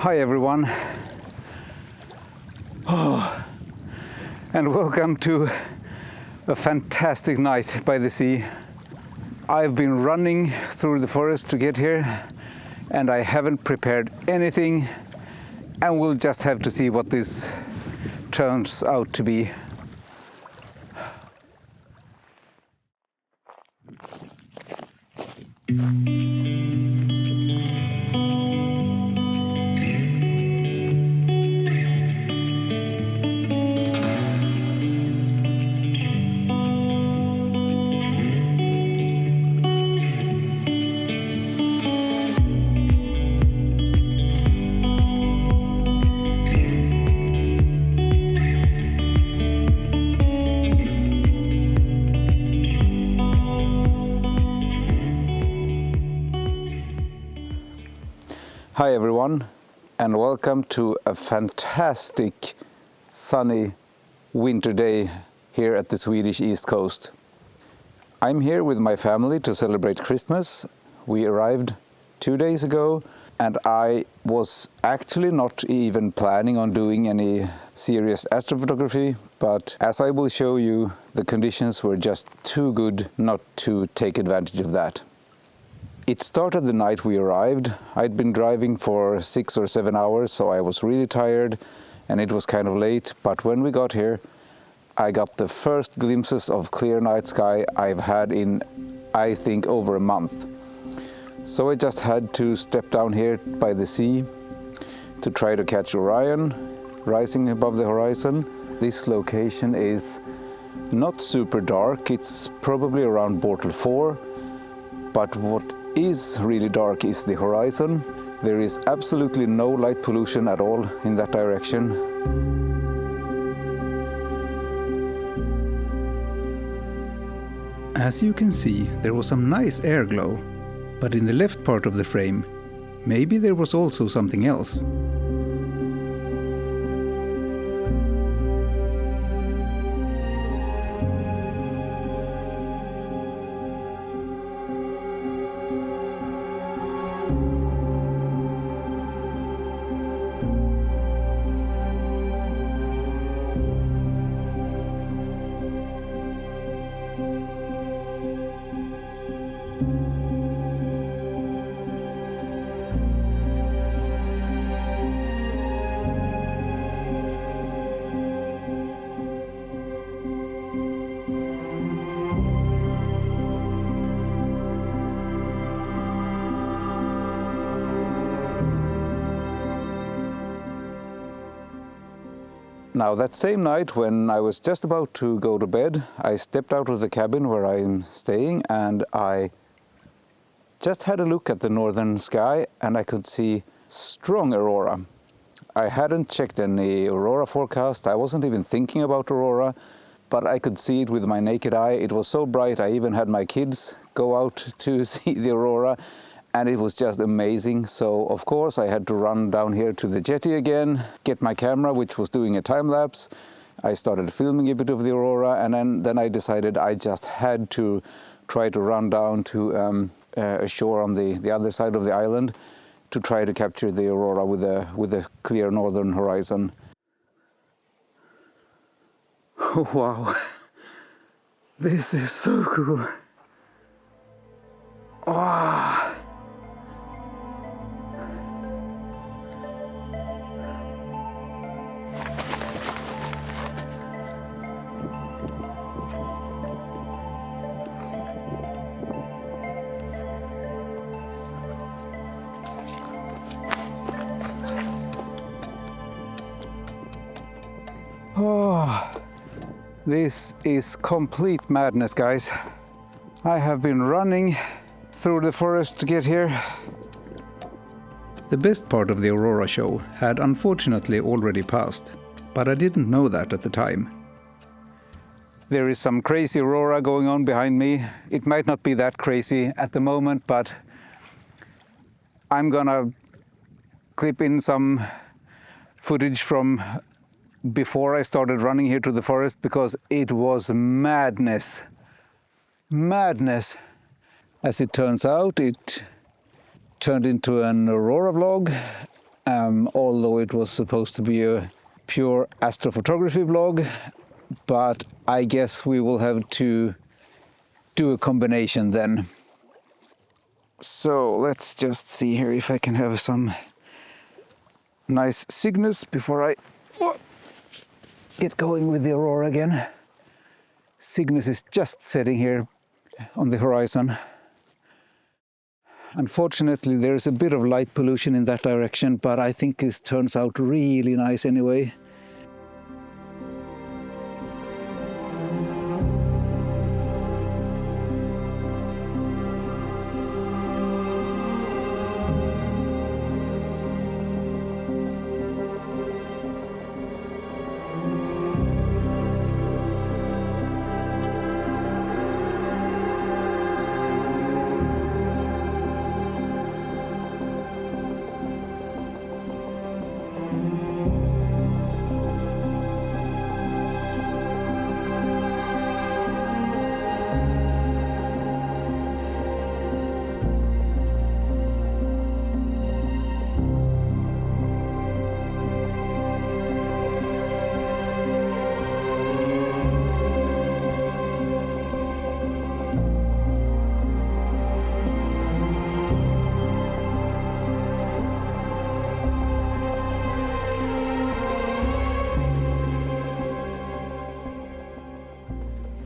Hi everyone, and welcome to a fantastic night by the sea. I've been running through the forest to get here and I haven't prepared anything, and we'll just have to see what this turns out to be. Hi everyone, and welcome to a fantastic sunny winter day here at the Swedish East Coast. I'm here with my family to celebrate Christmas. We arrived 2 days ago and I was actually not even planning on doing any serious astrophotography, but as I will show you, the conditions were just too good not to take advantage of that. It started the night we arrived. I'd been driving for 6 or 7 hours, so I was really tired and it was kind of late. But when we got here, I got the first glimpses of clear night sky I've had in, I think, over a month. So I just had to step down here by the sea to try to catch Orion rising above the horizon. This location is not super dark. It's probably around Bortle 4, but what is really dark is the horizon. There is absolutely no light pollution at all in that direction. As you can see, there was some nice air glow, but in the left part of the frame, maybe there was also something else. Now that same night, when I was just about to go to bed, I stepped out of the cabin where I'm staying and I just had a look at the northern sky and I could see strong aurora. I hadn't checked any aurora forecast, I wasn't even thinking about aurora, but I could see it with my naked eye. It was so bright, I even had my kids go out to see the aurora. And it was just amazing. So of course I had to run down here to the jetty again, get my camera, which was doing a time lapse. I started filming a bit of the aurora, and then I decided I just had to try to run down to a shore on the other side of the island to try to capture the aurora with a clear northern horizon. Oh, wow, this is so cool. Wow. Oh, this is complete madness, guys. I have been running through the forest to get here. The best part of the aurora show had unfortunately already passed, but I didn't know that at the time. There is some crazy aurora going on behind me. It might not be that crazy at the moment, but I'm gonna clip in some footage from before I started running here to the forest, because it was madness. Madness. As it turns out, it turned into an aurora vlog, although it was supposed to be a pure astrophotography vlog, but I guess we will have to do a combination then. So let's just see here if I can have some nice signals before I get going with the aurora again. Cygnus is just setting here on the horizon. Unfortunately, there's a bit of light pollution in that direction, but I think this turns out really nice anyway.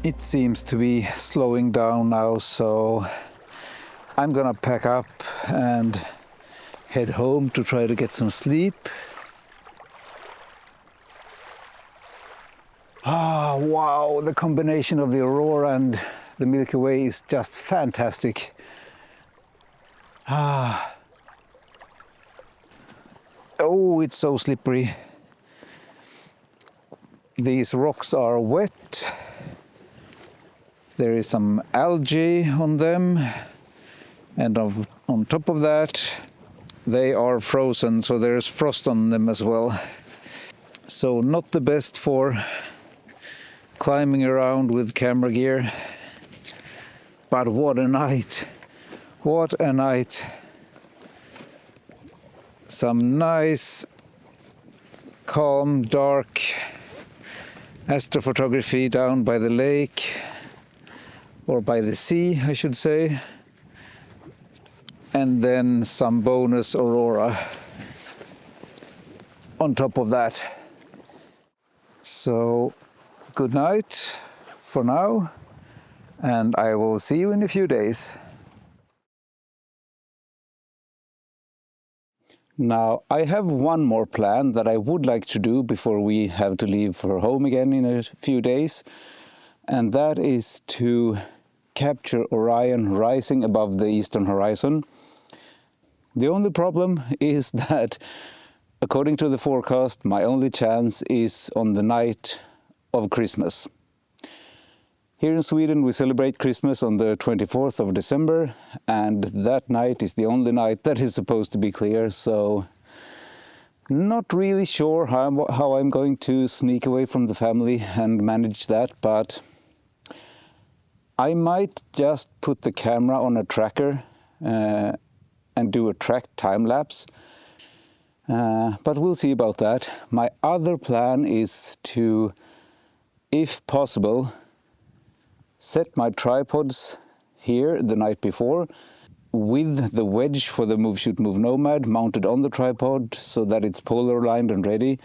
It seems to be slowing down now, so I'm gonna pack up and head home to try to get some sleep. Ah, wow, the combination of the aurora and the Milky Way is just fantastic. Ah. Oh, it's so slippery. These rocks are wet. There is some algae on them, and on top of that they are frozen, so there's frost on them as well. So not the best for climbing around with camera gear. But what a night! What a night! Some nice, calm, dark astrophotography down by the lake. Or by the sea, I should say, and then some bonus aurora on top of that. So, good night for now, and I will see you in a few days. Now, I have one more plan that I would like to do before we have to leave for home again in a few days, and that is to capture Orion rising above the eastern horizon. The only problem is that, according to the forecast, my only chance is on the night of Christmas. Here in Sweden we celebrate Christmas on the 24th of December, and that night is the only night that is supposed to be clear, so not really sure how I'm going to sneak away from the family and manage that, but I might just put the camera on a tracker and do a tracked time-lapse, but we'll see about that. My other plan is to, if possible, set my tripods here the night before with the wedge for the Move Shoot Move Nomad mounted on the tripod so that it's polar aligned and ready,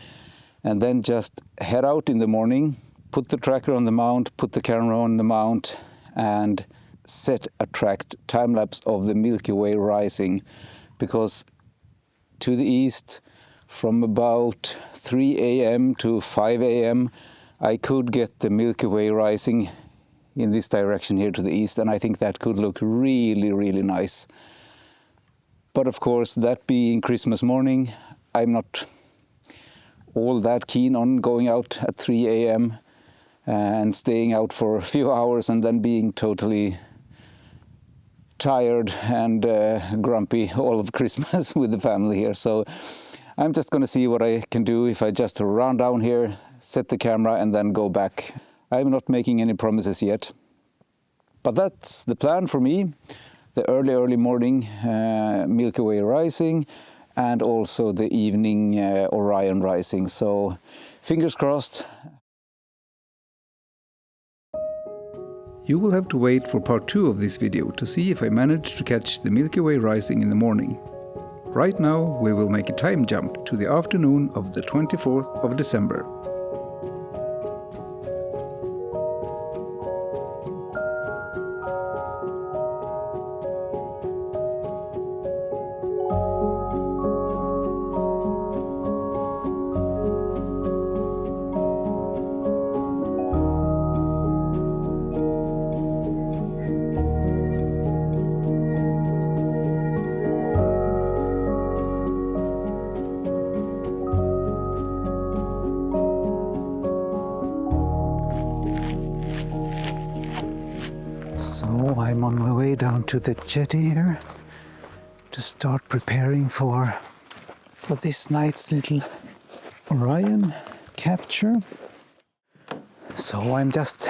and then just head out in the morning, put the tracker on the mount, put the camera on the mount, and set a tracked time-lapse of the Milky Way rising, because to the east from about 3 a.m. to 5 a.m. I could get the Milky Way rising in this direction here to the east, and I think that could look really, really nice. But of course, that being Christmas morning, I'm not all that keen on going out at 3 a.m. and staying out for a few hours and then being totally tired and grumpy all of Christmas with the family here. So I'm just going to see what I can do if I just run down here, set the camera and then go back. I'm not making any promises yet. But that's the plan for me. The early morning Milky Way rising, and also the evening Orion rising. So fingers crossed. You will have to wait for part 2 of this video to see if I managed to catch the Milky Way rising in the morning. Right now we will make a time jump to the afternoon of the 24th of December. So I'm on my way down to the jetty here to start preparing for this night's little Orion capture. So I'm just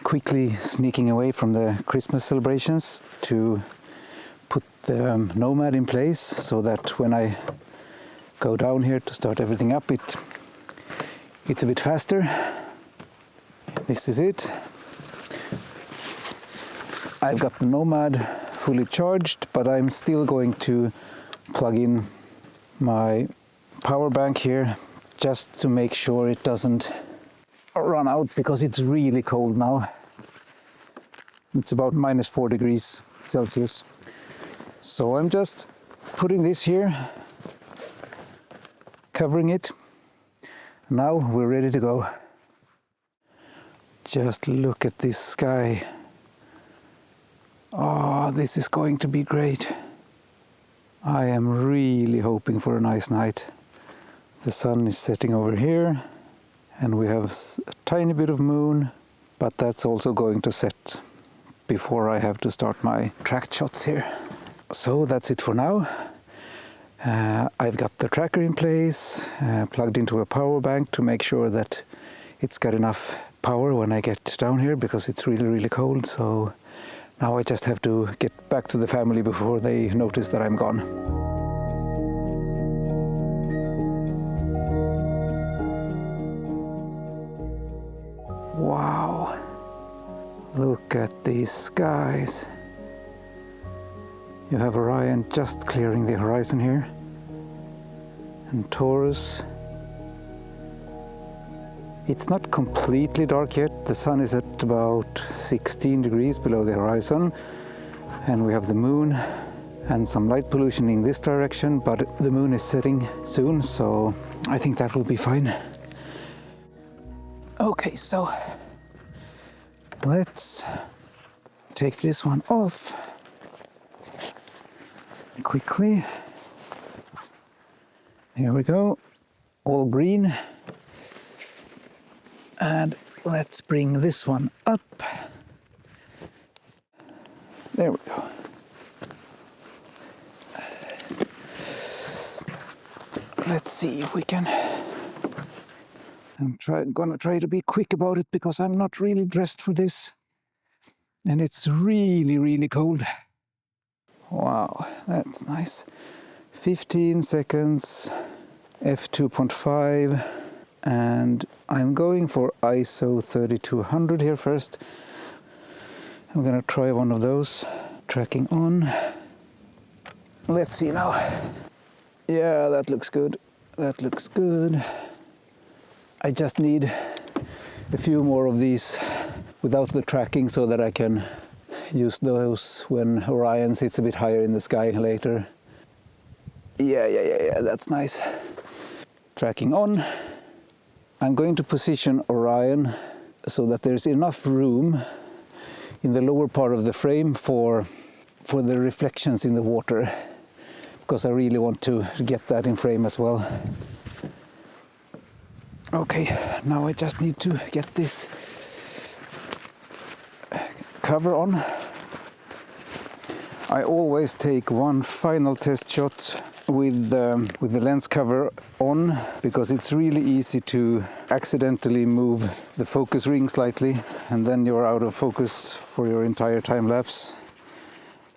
quickly sneaking away from the Christmas celebrations to put the Nomad in place so that when I go down here to start everything up, it's a bit faster. This is it. I've got the Nomad fully charged, but I'm still going to plug in my power bank here just to make sure it doesn't run out, because it's really cold now. It's about -4 degrees Celsius. So I'm just putting this here, covering it. Now we're ready to go. Just look at this sky. Oh, this is going to be great. I am really hoping for a nice night. The sun is setting over here and we have a tiny bit of moon, but that's also going to set before I have to start my tracked shots here. So that's it for now. I've got the tracker in place, plugged into a power bank to make sure that it's got enough power when I get down here, because it's really, really cold. So now I just have to get back to the family before they notice that I'm gone. Wow, look at these skies. You have Orion just clearing the horizon here, and Taurus. It's not completely dark yet. The sun is at about 16 degrees below the horizon, and we have the moon and some light pollution in this direction, but the moon is setting soon, so I think that will be fine. Okay, so let's take this one off quickly. Here we go, all green. And let's bring this one up. There we go. Let's see if we can. I'm gonna try to be quick about it, because I'm not really dressed for this. And it's really, really cold. Wow, that's nice. 15 seconds, f2.5. And I'm going for ISO 3200 here first. I'm gonna try one of those. Tracking on. Let's see now. Yeah, that looks good. That looks good. I just need a few more of these without the tracking, so that I can use those when Orion sits a bit higher in the sky later. Yeah, that's nice. Tracking on. I'm going to position Orion so that there's enough room in the lower part of the frame for the reflections in the water, because I really want to get that in frame as well. Okay, now I just need to get this cover on. I always take one final test shot with the lens cover on, because it's really easy to accidentally move the focus ring slightly, and then you're out of focus for your entire time lapse.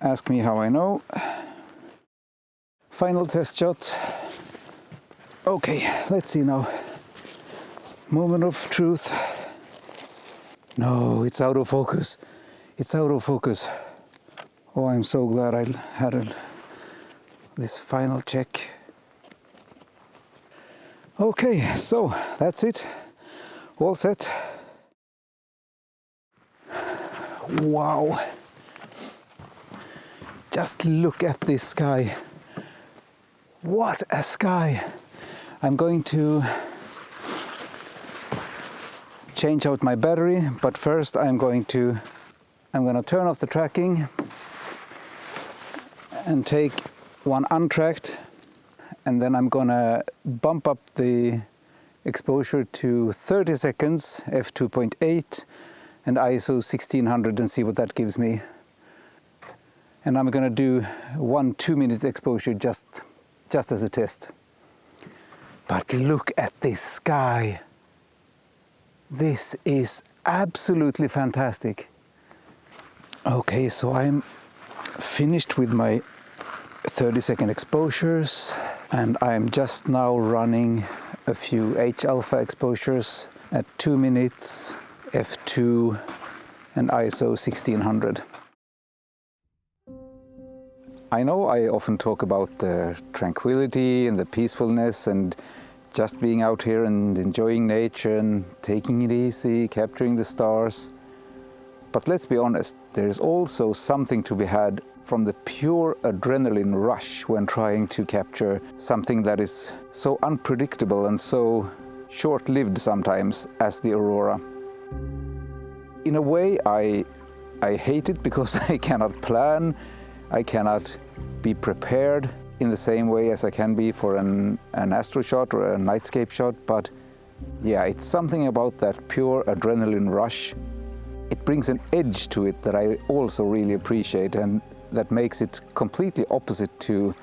Ask me how I know. Final test shot. Okay, let's see now. Moment of truth. No, it's out of focus. It's out of focus. Oh, I'm so glad I had this final check. Okay, so that's it. All set. Wow. Just look at this sky. What a sky. I'm going to change out my battery, but first I'm going to turn off the tracking and take one untracked, and then I'm gonna bump up the exposure to 30 seconds, f2.8 and ISO 1600 and see what that gives me. And I'm gonna do 1 2-minute exposure just as a test. But look at this sky. This is absolutely fantastic. Okay, so I'm finished with my 30-second exposures, and I'm just now running a few H-alpha exposures at 2 minutes, f2 and ISO 1600. I know I often talk about the tranquility and the peacefulness and just being out here and enjoying nature and taking it easy, capturing the stars. But let's be honest, there is also something to be had from the pure adrenaline rush when trying to capture something that is so unpredictable and so short-lived sometimes as the aurora. In a way, I hate it because I cannot plan, I cannot be prepared in the same way as I can be for an astro shot or a nightscape shot, but yeah, it's something about that pure adrenaline rush. It brings an edge to it that I also really appreciate, and that makes it completely opposite to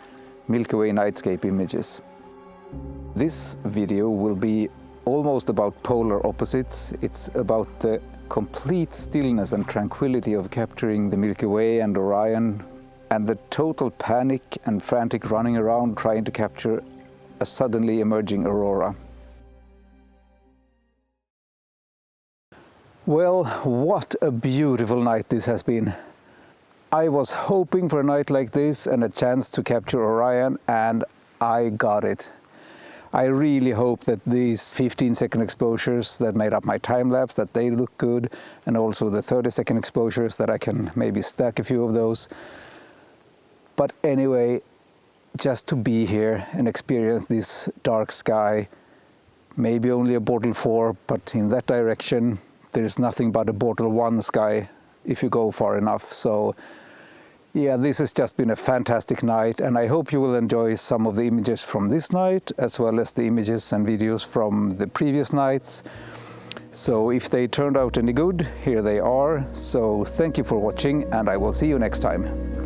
Milky Way nightscape images. This video will be almost about polar opposites. It's about the complete stillness and tranquility of capturing the Milky Way and Orion, and the total panic and frantic running around trying to capture a suddenly emerging aurora. Well, what a beautiful night this has been. I was hoping for a night like this and a chance to capture Orion, and I got it. I really hope that these 15-second exposures that made up my time-lapse, that they look good, and also the 30-second exposures that I can maybe stack a few of those. But anyway, just to be here and experience this dark sky, maybe only a Bortle 4, but in that direction, there's nothing but a Bortle 1 sky if you go far enough. So yeah, this has just been a fantastic night, and I hope you will enjoy some of the images from this night, as well as the images and videos from the previous nights. So if they turned out any good, here they are. So thank you for watching, and I will see you next time.